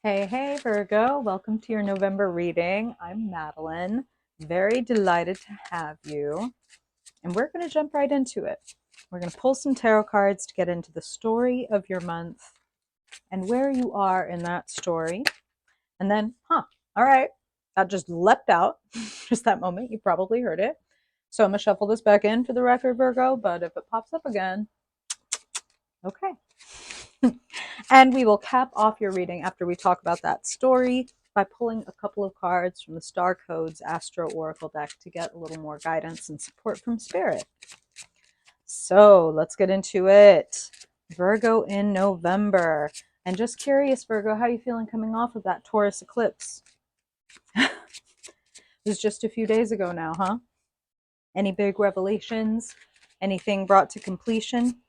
Hey, Virgo. Welcome to your November reading. I'm Madeleine. Very delighted to have you. And we're going to jump right into it. We're going to pull some tarot cards to get into the story of your month and where you are in that story. And then, all right, that just leapt out just that moment. You probably heard it. So I'm going to shuffle this back in for the record, Virgo. But if it pops up again, okay. And we will cap off your reading after we talk about that story by pulling a couple of cards from the Star Codes Astro Oracle deck to get a little more guidance and support from Spirit. So let's get into it. Virgo in November. And just curious, Virgo, how are you feeling coming off of that Taurus eclipse? It was just a few days ago now, huh? Any big revelations? Anything brought to completion?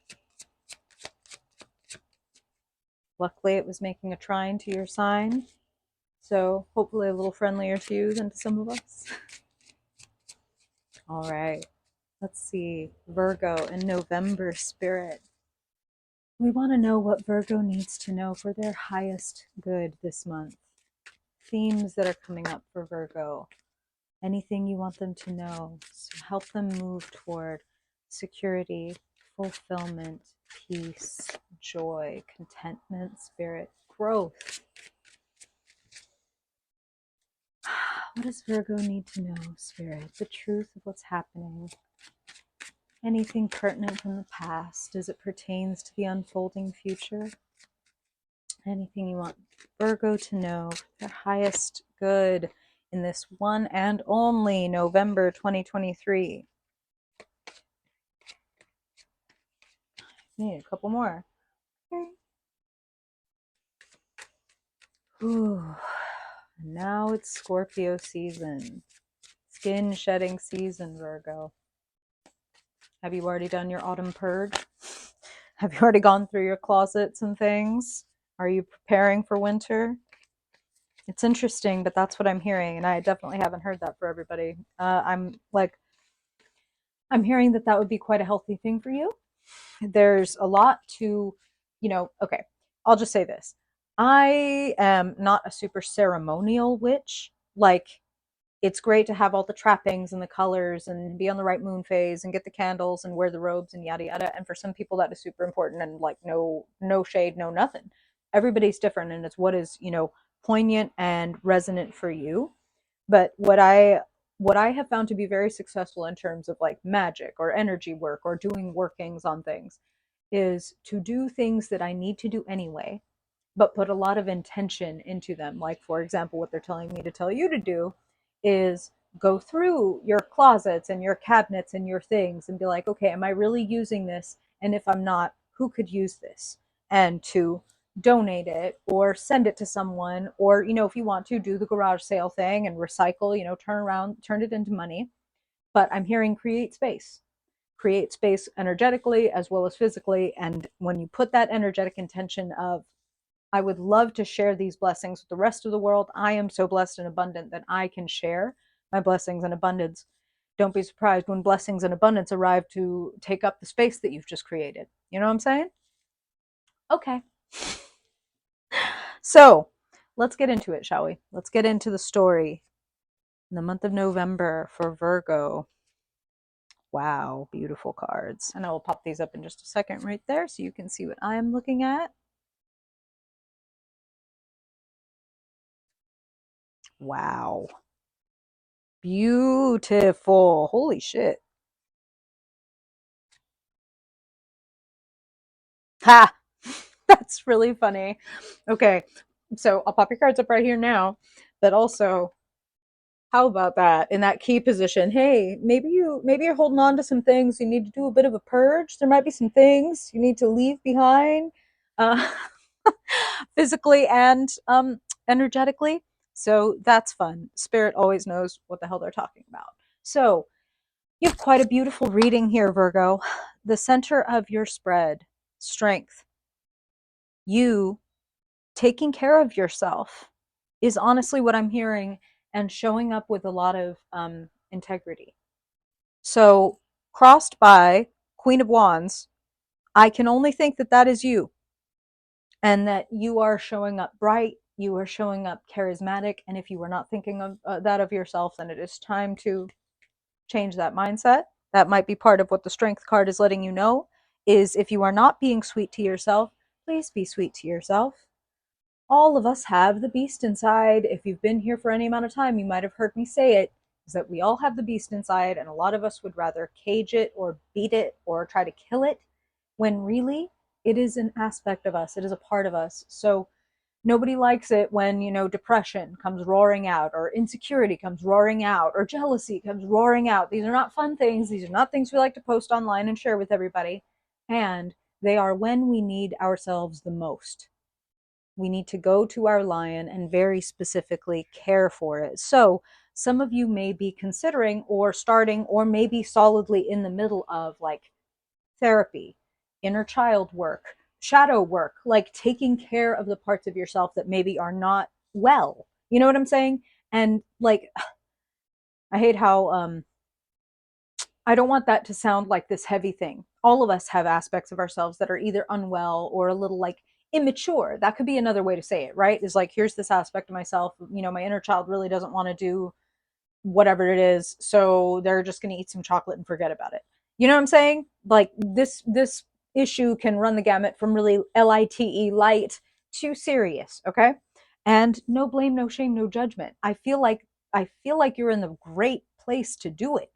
Luckily, it was making a trine to your sign. So hopefully a little friendlier to you than to some of us. All right, let's see. Virgo in November, Spirit. We want to know what Virgo needs to know for their highest good this month. Themes that are coming up for Virgo. Anything you want them to know. So help them move toward security, fulfillment, peace, joy, contentment, spirit, growth. What does Virgo need to know, Spirit? The truth of what's happening. Anything pertinent from the past as it pertains to the unfolding future. Anything you want Virgo to know for their highest good in this one and only November 2023. Need a couple more. Okay. Ooh. Now it's Scorpio season. Skin shedding season, Virgo. Have you already done your autumn purge? Have you already gone through your closets and things? Are you preparing for winter? It's interesting, but that's what I'm hearing, and I definitely haven't heard that for everybody. I'm hearing that would be quite a healthy thing for you. There's a lot to, okay, I'll just say this. I am not a super ceremonial witch. Like, it's great to have all the trappings and the colors and be on the right moon phase and get the candles and wear the robes and yada yada. And for some people that is super important and like no shade, no nothing. Everybody's different and it's what is, poignant and resonant for you. But what I have found to be very successful in terms of like magic or energy work or doing workings on things is to do things that I need to do anyway, but put a lot of intention into them. Like, for example, what they're telling me to tell you to do is go through your closets and your cabinets and your things and be like, okay, am I really using this? And if I'm not, who could use this? And to donate it or send it to someone, or, if you want to do the garage sale thing and recycle, turn it into money. But I'm hearing create space energetically as well as physically. And when you put that energetic intention of, I would love to share these blessings with the rest of the world. I am so blessed and abundant that I can share my blessings and abundance. Don't be surprised when blessings and abundance arrive to take up the space that you've just created. You know what I'm saying? Okay. So let's get into it, shall we? Let's get into the story. In the month of November for Virgo. Wow, beautiful cards. And I will pop these up in just a second right there so you can see what I'm looking at. Wow. Beautiful. Holy shit. Ha! That's really funny. Okay, so I'll pop your cards up right here now. But also, how about that in that key position? Hey, maybe you're holding on to some things. You need to do a bit of a purge. There might be some things you need to leave behind, uh, physically and energetically. So that's fun. Spirit always knows what the hell they're talking about. So you have quite a beautiful reading here, Virgo. The center of your spread, strength. You taking care of yourself is honestly what I'm hearing, and showing up with a lot of integrity. So, crossed by Queen of Wands, I can only think that that is you, and that you are showing up bright, You are showing up charismatic. And if you are not thinking of that of yourself, then it is time to change that mindset. That might be part of what the strength card is letting you know, is if you are not being sweet to yourself, please be sweet to yourself. All of us have the beast inside. If you've been here for any amount of time, you might have heard me say it, is that we all have the beast inside, and a lot of us would rather cage it or beat it or try to kill it, when really it is an aspect of us. It is a part of us. So nobody likes it when, depression comes roaring out, or insecurity comes roaring out, or jealousy comes roaring out. These are not fun things. These are not things we like to post online and share with everybody. And they are when we need ourselves the most. We need to go to our lion and very specifically care for it. So some of you may be considering or starting, or maybe solidly in the middle of, like, therapy, inner child work, shadow work, like taking care of the parts of yourself that maybe are not well. You know what I'm saying? And like, I hate how I don't want that to sound like this heavy thing. All of us have aspects of ourselves that are either unwell or a little, like, immature. That could be another way to say it, right? Is like, here's this aspect of myself, my inner child really doesn't want to do whatever it is, so they're just going to eat some chocolate and forget about it. You know what I'm saying? Like, this issue can run the gamut from really lite, light, to serious, okay? And no blame, no shame, no judgment. I feel like you're in the great place to do it.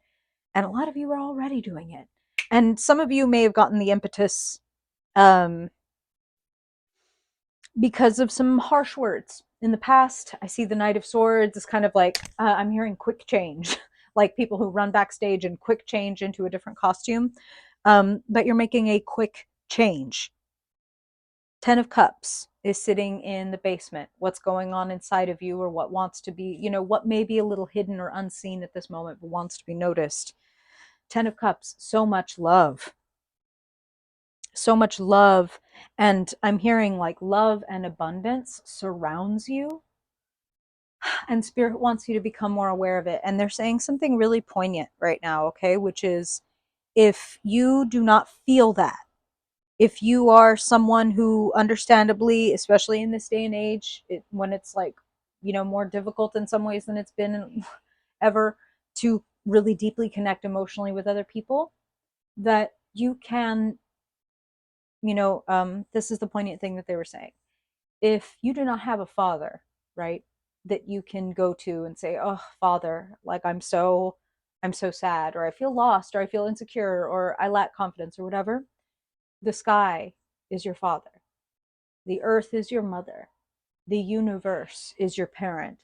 And a lot of you are already doing it. And some of you may have gotten the impetus um because of some harsh words in the past. I see the Knight of Swords is kind of like, I'm hearing quick change, like people who run backstage and quick change into a different costume. But you're making a quick change. Ten of Cups is sitting in the basement. What's going on inside of you, or what wants to be, what may be a little hidden or unseen at this moment, but wants to be noticed. Ten of Cups, so much love. So much love. And I'm hearing like love and abundance surrounds you, and spirit wants you to become more aware of it. And they're saying something really poignant right now, okay, which is, if you do not feel that, if you are someone who, understandably, especially in this day and age, when it's like, more difficult in some ways than it's been ever to really deeply connect emotionally with other people, that you can, this is the poignant thing that they were saying. If you do not have a father, right, that you can go to and say, "Oh, Father, like, I'm so sad, or I feel lost, or I feel insecure, or I lack confidence," or whatever, the sky is your father. The earth is your mother. The universe is your parent.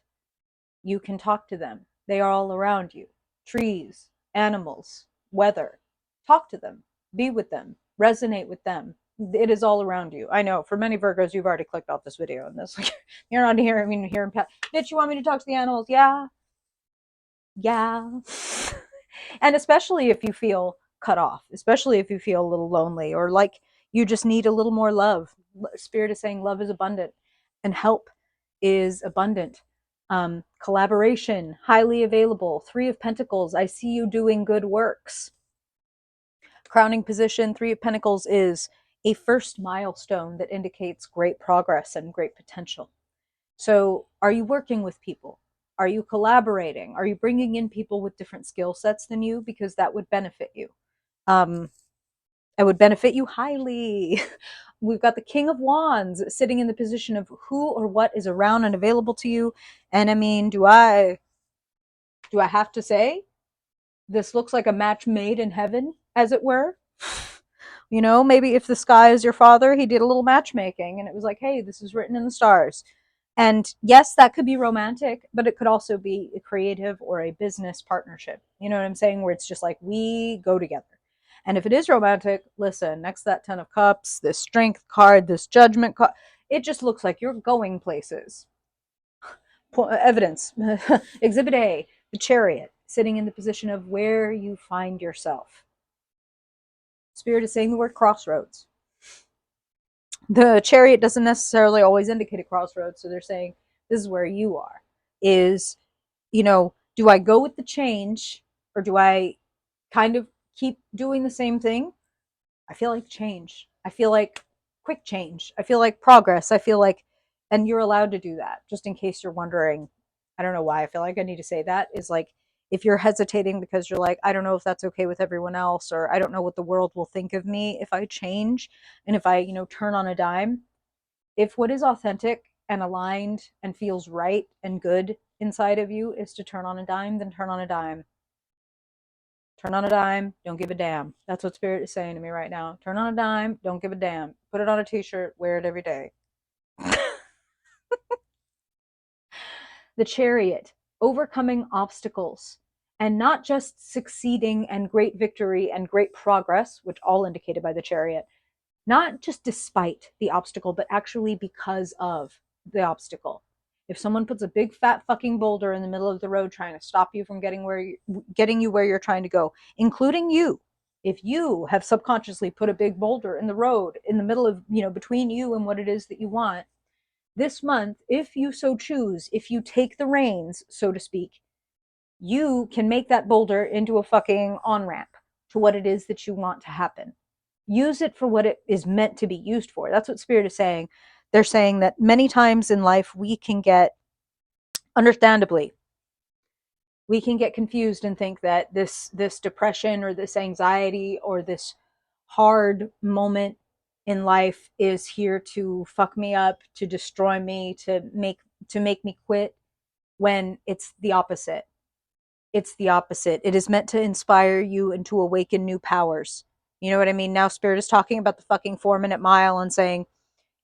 You can talk to them. They are all around you. Trees, animals, weather. Talk to them. Be with them. Resonate with them. It is all around you. I know for many Virgos, you've already clicked off this video and this. You're not hearing, bitch, you want me to talk to the animals? Yeah. Yeah. And especially if you feel cut off, especially if you feel a little lonely, or like you just need a little more love. Spirit is saying love is abundant and help is abundant. Collaboration, highly available. Three of Pentacles, I see you doing good works. Crowning position, Three of Pentacles is a first milestone that indicates great progress and great potential. So are you working with people? Are you collaborating? Are you bringing in people with different skill sets than you? Because that would benefit you. It would benefit you highly. We've got the King of Wands sitting in the position of who or what is around and available to you. And I mean, do I have to say, this looks like a match made in heaven, as it were? Maybe if the sky is your father, he did a little matchmaking and it was like, hey, this is written in the stars. And yes, that could be romantic, but it could also be a creative or a business partnership. You know what I'm saying? Where it's just like, we go together. And if it is romantic, listen, next to that Ten of Cups, this Strength card, this Judgment card, it just looks like you're going places. Evidence. Exhibit A, the Chariot, sitting in the position of where you find yourself. Spirit is saying the word crossroads. The Chariot doesn't necessarily always indicate a crossroads, so they're saying this is where you are. Is, do I go with the change, or do I kind of keep doing the same thing? I feel like change. I feel like quick change. I feel like progress. I feel like And you're allowed to do that. Just in case you're wondering, I don't know why I feel like I need to say that, is like, if you're hesitating because you're like, I don't know if that's okay with everyone else, or I don't know what the world will think of me if I change and if I, turn on a dime. If what is authentic and aligned and feels right and good inside of you is to turn on a dime, then turn on a dime. Turn on a dime, don't give a damn. That's what Spirit is saying to me right now. Turn on a dime, don't give a damn. Put it on a t shirt, wear it every day. The Chariot, overcoming obstacles, and not just succeeding and great victory and great progress, which all indicated by the Chariot, not just despite the obstacle, but actually because of the obstacle. If someone puts a big fat fucking boulder in the middle of the road trying to stop you from getting you where you're trying to go, including you, if you have subconsciously put a big boulder in the road in the middle of, between you and what it is that you want, this month, if you so choose, if you take the reins, so to speak, you can make that boulder into a fucking on ramp to what it is that you want to happen. Use it for what it is meant to be used for. That's what Spirit is saying. They're saying that many times in life we can get, understandably, we can get confused and think that this depression or this anxiety or this hard moment in life is here to fuck me up, to destroy me, to make me quit, when it's the opposite. It's the opposite. It is meant to inspire you and to awaken new powers. You know what I mean? Now Spirit is talking about the fucking 4 minute mile and saying,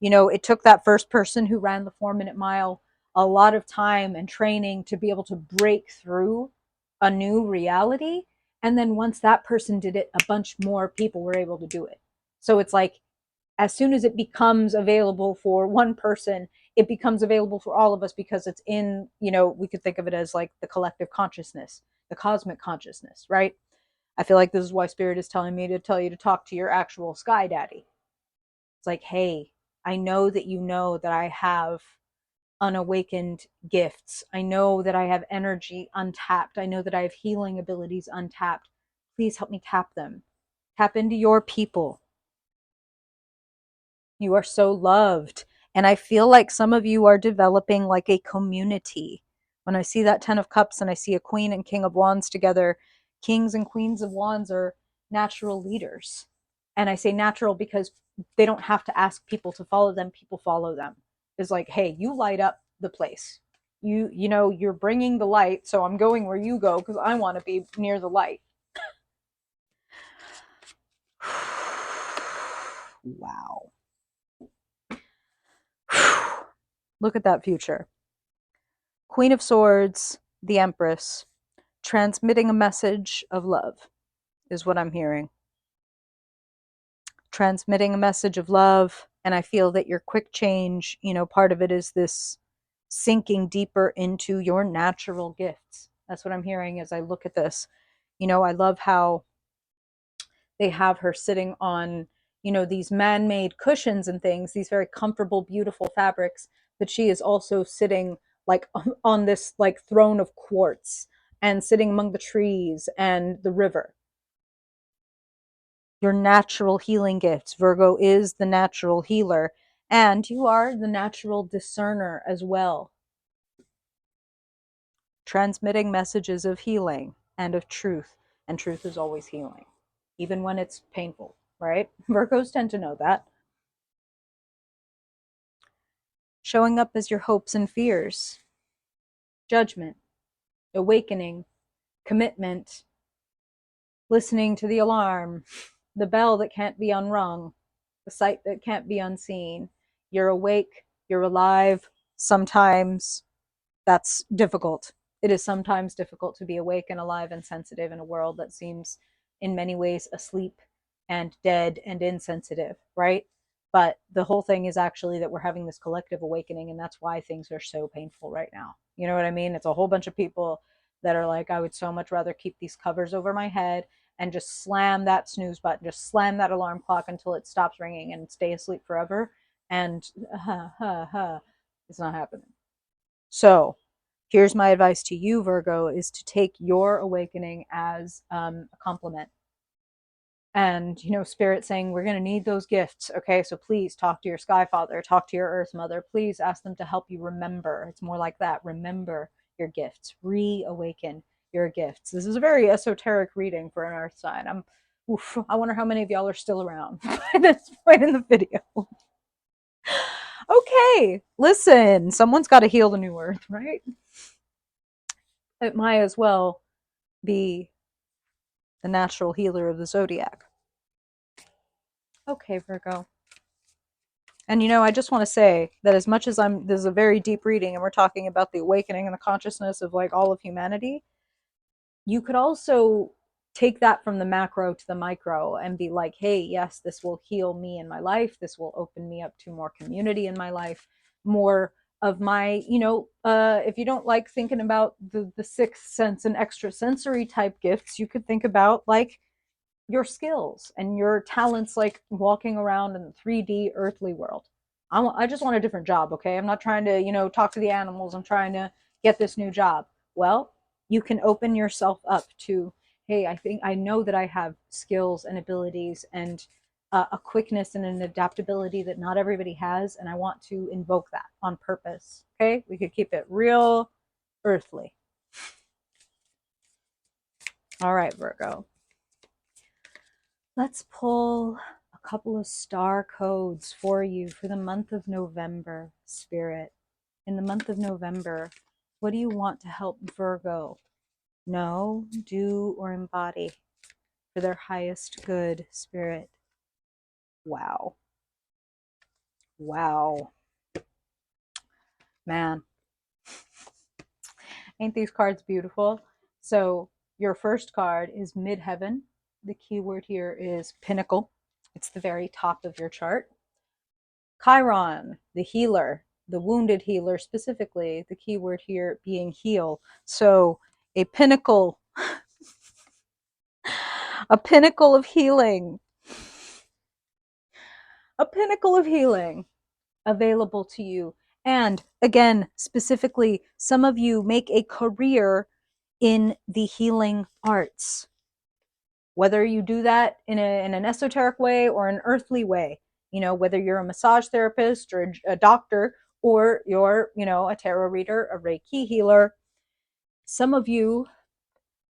it took that first person who ran the 4 minute mile a lot of time and training to be able to break through a new reality. And then once that person did it, a bunch more people were able to do it. So it's like, as soon as it becomes available for one person, it becomes available for all of us, because it's in, we could think of it as like the collective consciousness, the cosmic consciousness, right? I feel like this is why Spirit is telling me to tell you to talk to your actual sky daddy. It's like, hey, I know that you know that I have unawakened gifts. I know that I have energy untapped. I know that I have healing abilities untapped. Please help me tap them. Tap into your people. You are so loved. And I feel like some of you are developing like a community. When I see that 10 of Cups and I see a Queen and King of Wands together, Kings and Queens of Wands are natural leaders. And I say natural because they don't have to ask people to follow them. People follow them. It's like, hey, you light up the place. You're bringing the light, so I'm going where you go because I want to be near the light. Wow. Look at that future. Queen of Swords, the Empress, transmitting a message of love is what I'm hearing. Transmitting a message of love. And I feel that your quick change, part of it is this sinking deeper into your natural gifts. That's what I'm hearing as I look at this. I love how they have her sitting on, these man-made cushions and things, these very comfortable, beautiful fabrics, but she is also sitting like on this like throne of quartz and sitting among the trees and the river. Your natural healing gifts. Virgo is the natural healer, and you are the natural discerner as well. Transmitting messages of healing and of truth, and truth is always healing, even when it's painful, right? Virgos tend to know that. Showing up as your hopes and fears. Judgment, awakening, commitment, listening to the alarm, the bell that can't be unrung, the sight that can't be unseen. You're awake, you're alive. Sometimes that's difficult. It is sometimes difficult to be awake and alive and sensitive in a world that seems in many ways asleep and dead and insensitive, right? But the whole thing is actually that we're having this collective awakening, and that's why things are so painful right now. You know what I mean? It's a whole bunch of people that are like, I would so much rather keep these covers over my head and just slam that snooze button, just slam that alarm clock until it stops ringing and stay asleep forever. And it's not happening. So here's my advice to you, Virgo, is to take your awakening as a compliment, and spirit saying we're going to need those gifts. Okay, so please talk to your sky father, talk to your earth mother, please ask them to help you remember. It's more like that. Remember your gifts, reawaken your gifts. This is a very esoteric reading for an earth sign. I wonder how many of y'all are still around by this point in the video. Okay, listen, someone's got to heal the new earth, right? It might as well be the natural healer of the zodiac. Okay, Virgo. And I just want to say that as much as this is a very deep reading and we're talking about the awakening and the consciousness of like all of humanity, you could also take that from the macro to the micro and be like, hey, yes, this will heal me in my life. This will open me up to more community in my life, more of my, if you don't like thinking about the sixth sense and extrasensory type gifts, you could think about like your skills and your talents, like walking around in the 3D earthly world. I just want a different job, okay? I'm not trying to, talk to the animals. I'm trying to get this new job. Well, you can open yourself up to, hey, I know that I have skills and abilities and a quickness and an adaptability that not everybody has, and I want to invoke that on purpose, okay? We could keep it real earthly. All right, Virgo. Let's pull a couple of star codes for you for the month of November, Spirit. In the month of November, what do you want to help Virgo know, do, or embody for their highest good, Spirit? Wow. Wow. Man. Ain't these cards beautiful? So your first card is midheaven. The keyword here is pinnacle. It's the very top of your chart. Chiron, the healer, the wounded healer specifically, the keyword here being heal. So a pinnacle, a pinnacle of healing, a pinnacle of healing available to you. And again, specifically, some of you make a career in the healing arts. Whether you do that in an esoteric way or an earthly way, whether you're a massage therapist or a doctor, or you're, a tarot reader, a Reiki healer, some of you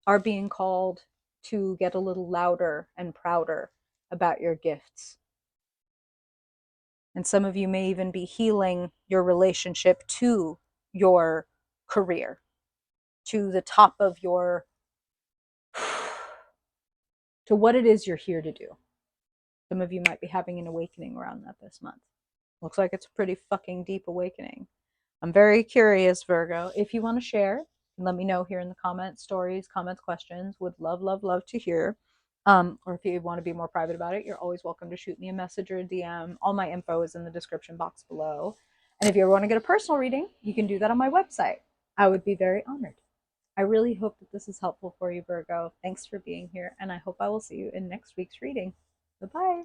are being called to get a little louder and prouder about your gifts. And some of you may even be healing your relationship to your career, to the top of your, to what it is you're here to do. Some of you might be having an awakening around that this month. Looks like it's a pretty fucking deep awakening. I'm very curious, Virgo. If you want to share, let me know here in the comments, stories, comments, questions. Would love, love, love to hear. Or if you want to be more private about it, you're always welcome to shoot me a message or a DM. All my info is in the description box below. And if you ever want to get a personal reading, you can do that on my website. I would be very honored. I really hope that this is helpful for you, Virgo. Thanks for being here, and I hope I will see you in next week's reading. Bye-bye.